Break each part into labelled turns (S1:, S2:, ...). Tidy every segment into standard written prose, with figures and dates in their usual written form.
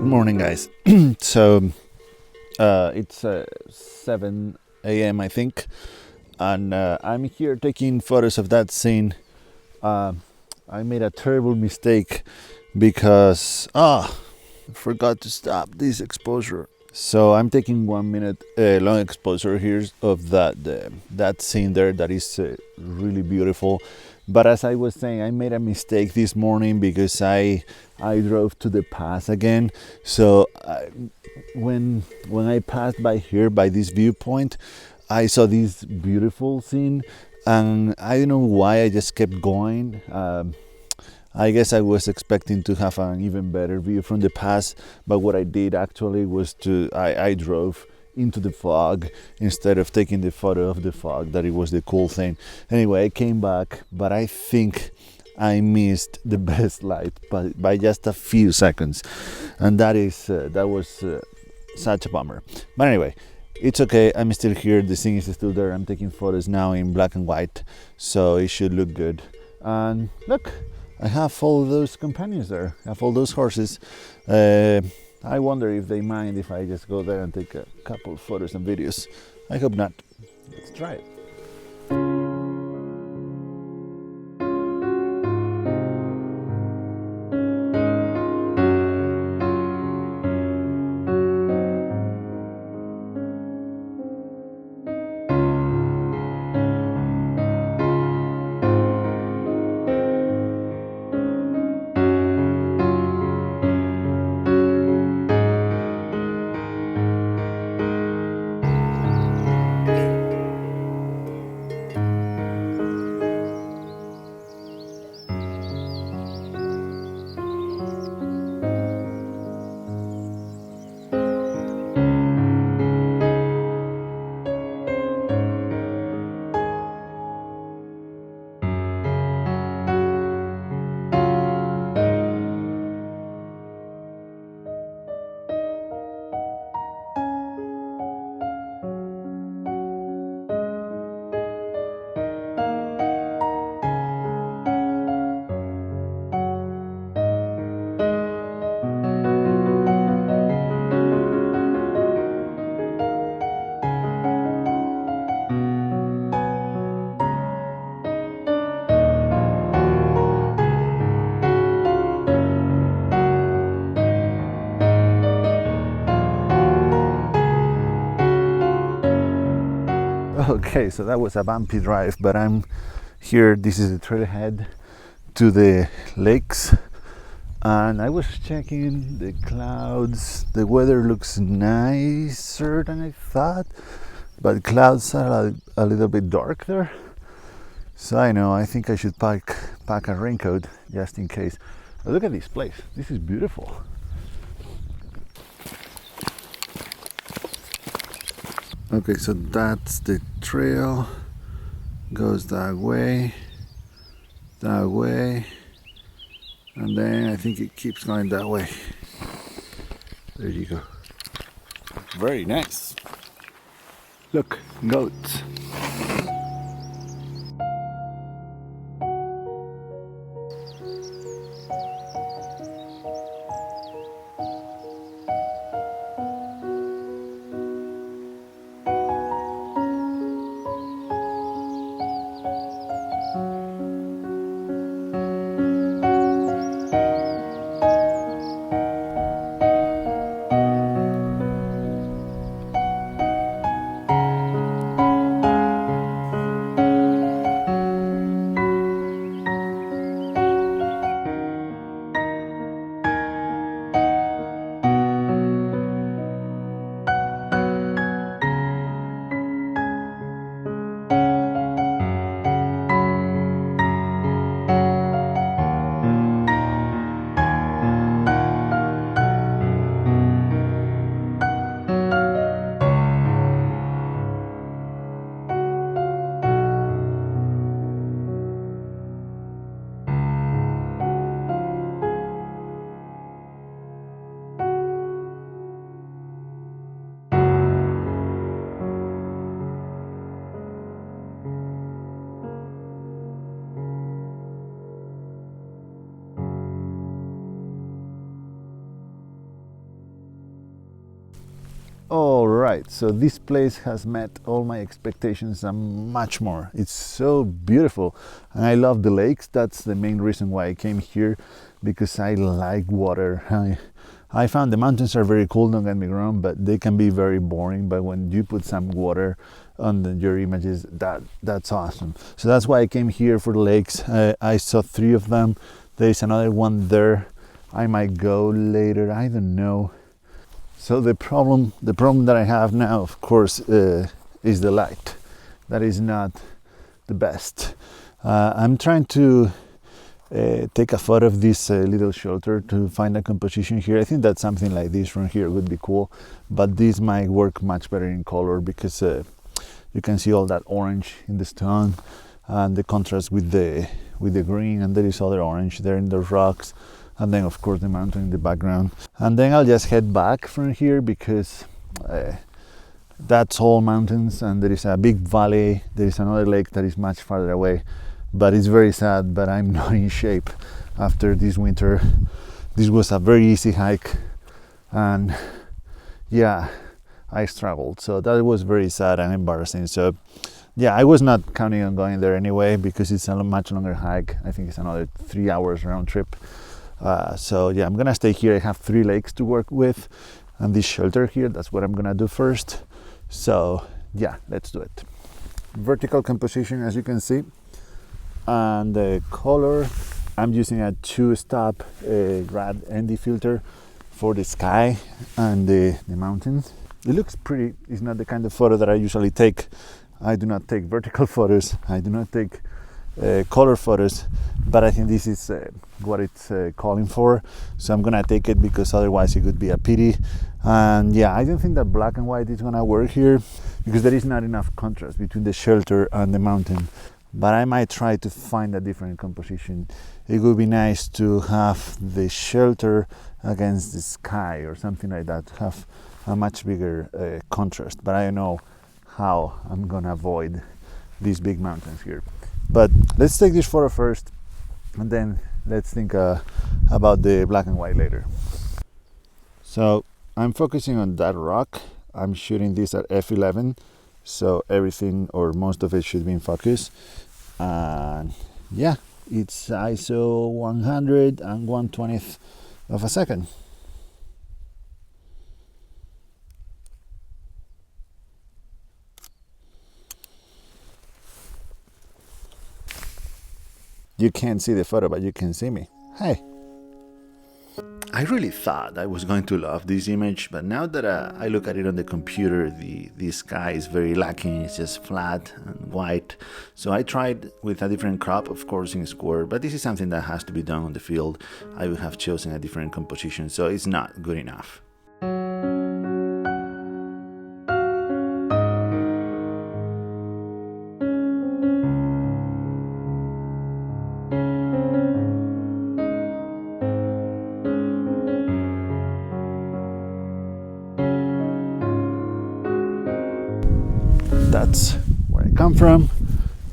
S1: Morning, guys. So it's 7 a.m. I think, and I'm here taking photos of that scene. Uh, I made a terrible mistake because I forgot to stop this exposure. So I'm taking 1 minute long exposure here of that scene there. That is really beautiful. But as I was saying, I made a mistake this morning because I drove to the pass again. So when I passed by here by this viewpoint, I saw this beautiful scene, and I don't know why I just kept going. I guess I was expecting to have an even better view from the pass, but what I did actually was I drove into the fog instead of taking the photo of the fog. That it was the cool thing. Anyway, I came back, but I think I missed the best light by just a few seconds, and that was such a bummer. But anyway, it's okay. I'm still here. The scene is still there. I'm taking photos now in black and white, so it should look good. And look, I have all those companions there. I have all those horses. I wonder if they mind if I just go there and take a couple of photos and videos. I hope not. Let's try it. Okay, so that was a bumpy drive, but I'm here. This is the trailhead to the lakes, and I was checking the clouds. The weather looks nicer than I thought, but clouds are a little bit dark there. So I think I should pack a raincoat just in case. But look at this place. This is beautiful. Okay, so that's the trail. Goes that way, and then I think it keeps going that way. There you go. Very nice. Look, goats. All right, so this place has met all my expectations and much more. It's so beautiful, and I love the lakes. That's the main reason why I came here, because I like water. I found the mountains are very cool, don't get me wrong, but they can be very boring. But when you put some water on your images, that's awesome. So that's why I came here for the lakes. I saw 3 of them. There's another one there. I might go later, I don't know. So the problem that I have now, of course, is the light. That is not the best. I'm trying to take a photo of this little shelter to find a composition here. I think that something like this from here would be cool, but this might work much better in color, because you can see all that orange in the stone and the contrast with the green, and there is other orange there in the rocks. And then of course the mountain in the background. And then I'll just head back from here, because that's all mountains, and there is a big valley. There is another lake that is much farther away, but it's very sad, but I'm not in shape after this winter. This was a very easy hike, and yeah, I struggled, so that was very sad and embarrassing. So yeah, I was not counting on going there anyway, because it's a much longer hike. I think it's another 3 hours round trip. So yeah, I'm gonna stay here. I have 3 lakes to work with, and this shelter here, that's what I'm gonna do first. So yeah, let's do it. Vertical composition, as you can see, and the color, I'm using a 2-stop rad ND filter for the sky and the mountains. It looks pretty. It's not the kind of photo that I usually take. I do not take vertical photos. I do not take color photos, but I think this is what it's calling for, so I'm gonna take it, because otherwise it could be a pity. And yeah, I don't think that black and white is gonna work here, because there is not enough contrast between the shelter and the mountain. But I might try to find a different composition. It would be nice to have the shelter against the sky or something like that, to have a much bigger contrast, but I don't know how I'm gonna avoid these big mountains here. But let's take this photo first, and then let's think about the black and white later. So I'm focusing on that rock. I'm shooting this at f11, so everything or most of it should be in focus. And yeah, it's ISO 100 and 1/20th of a second. You can't see the photo, but you can see me. Hey. I really thought I was going to love this image, but now that I look at it on the computer, the sky is very lacking. It's just flat and white. So I tried with a different crop, of course in square, but this is something that has to be done on the field. I would have chosen a different composition, so it's not good enough. That's where I come from.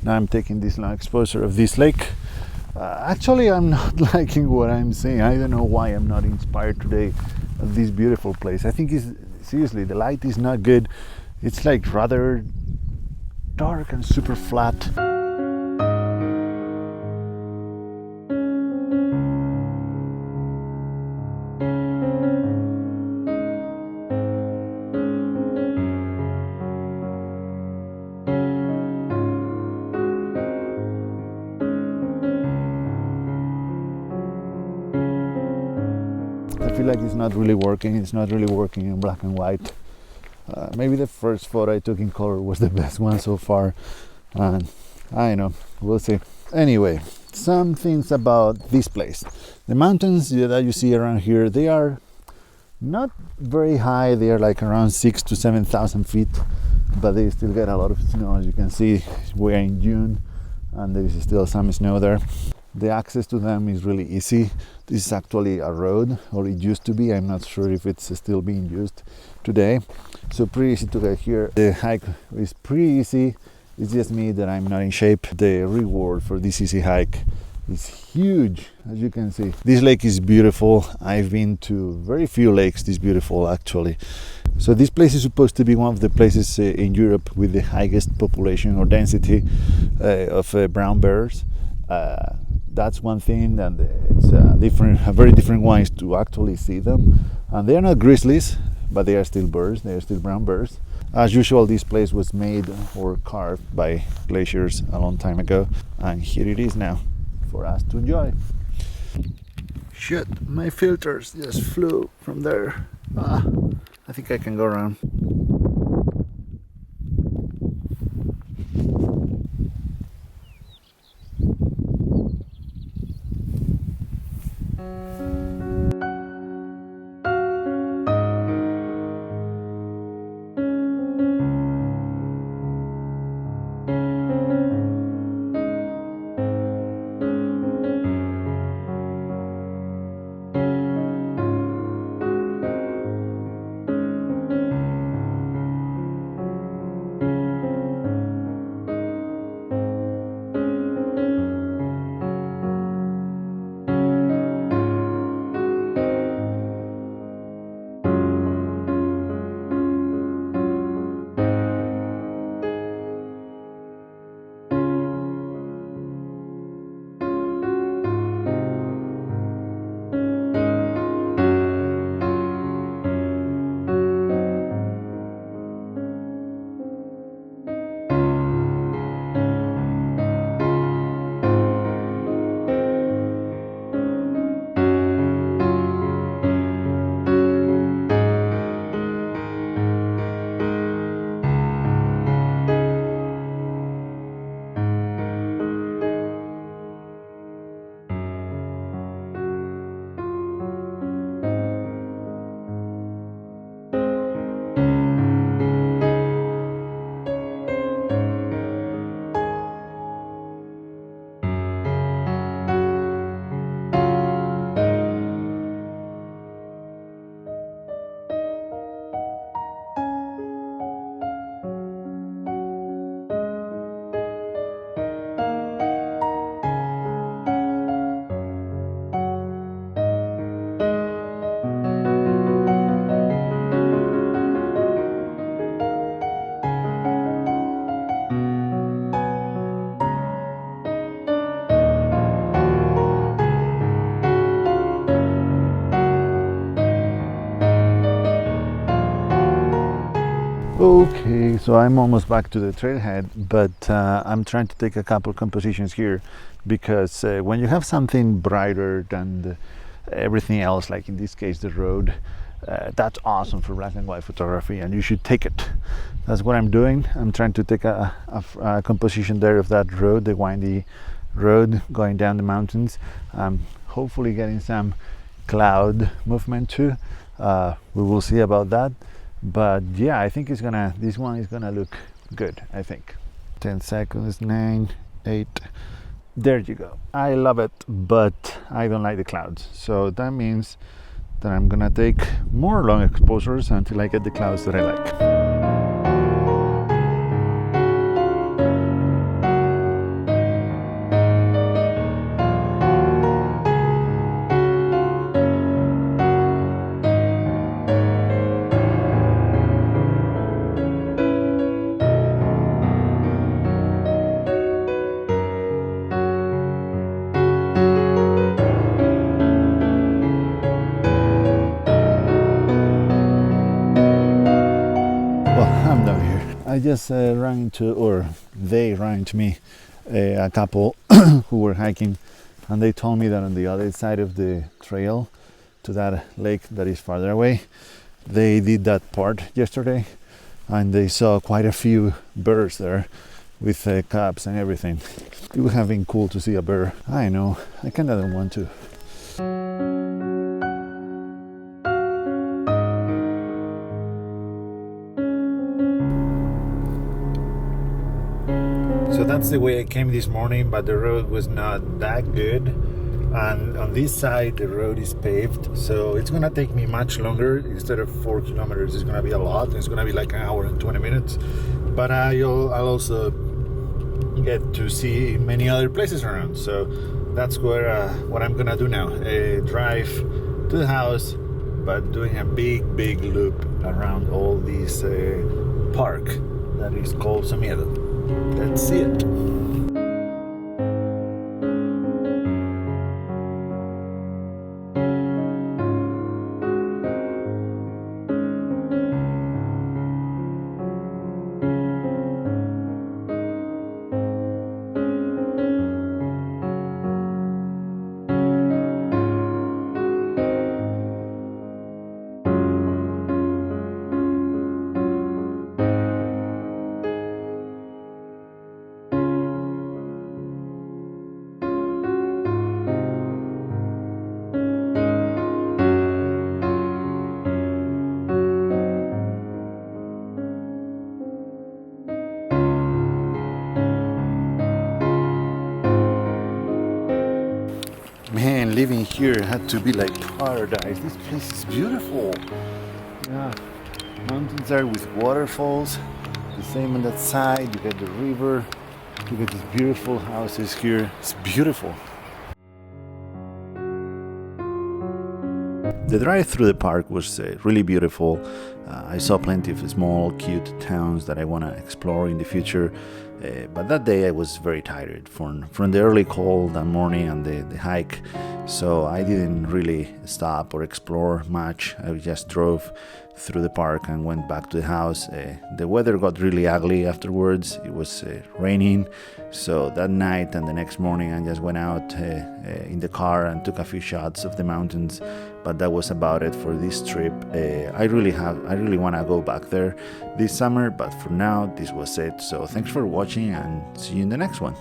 S1: Now I'm taking this long exposure of this lake. Actually, I'm not liking what I'm seeing. I don't know why I'm not inspired today of this beautiful place. I think seriously, the light is not good. It's like rather dark and super flat. I feel like it's not really working. It's not really working in black and white. Maybe the first photo I took in color was the best one so far. And I know, we'll see. Anyway, some things about this place. The mountains that you see around here, they are not very high. They are like around 6,000 to 7,000 feet, but they still get a lot of snow. As you can see, we're in June and there is still some snow there. The access to them is really easy. This is actually a road, or it used to be. I'm not sure if it's still being used today. So pretty easy to get here. The hike is pretty easy. It's just me that I'm not in shape. The reward for this easy hike It's huge, as you can see. This lake is beautiful. I've been to very few lakes this beautiful, actually. So this place is supposed to be one of the places in Europe with the highest population or density of brown bears. That's one thing, and it's a very different one is to actually see them. And they are not grizzlies, but they are still bears. They are still brown bears. As usual, this place was made or carved by glaciers a long time ago, and here it is now for us to enjoy. Shit, my filters just flew from there. I think I can go around. Okay, so I'm almost back to the trailhead, but I'm trying to take a couple compositions here because when you have something brighter than everything else, like in this case the road, that's awesome for black and white photography, and you should take it. That's what I'm doing. I'm trying to take a composition there of that road, the windy road going down the mountains. Hopefully getting some cloud movement too. We will see about that. But yeah, I think this one is gonna look good, I think. 10 seconds, 9, 8. There you go. I love it, but I don't like the clouds. So that means that I'm gonna take more long exposures until I get the clouds that I like. I just ran into, or they ran into me, a couple who were hiking, and they told me that on the other side of the trail to that lake that is farther away, they did that part yesterday, and they saw quite a few bears there with cubs and everything. It would have been cool to see a bear. I know, I kinda don't want to. So that's the way I came this morning, but the road was not that good. And on this side, the road is paved, so it's gonna take me much longer. Instead of 4 kilometers, it's gonna be a lot. It's gonna be like an hour and 20 minutes. But I'll also get to see many other places around. So that's where what I'm gonna do now. Drive to the house, but doing a big loop around all this park that is called Somiedo. Let's see it. Man, living here had to be like paradise. This place is beautiful. Yeah, mountains are with waterfalls. The same on that side. You got the river. You got these beautiful houses here. It's beautiful. The drive through the park was really beautiful. I saw plenty of small, cute towns that I want to explore in the future. But that day I was very tired from the early cold that morning and the hike. So I didn't really stop or explore much. I just drove through the park and went back to the house. The weather got really ugly afterwards. It was raining. So that night and the next morning I just went out in the car and took a few shots of the mountains. But that was about it for this trip. I really want to go back there this summer, but for now this was it. So thanks for watching and see you in the next one.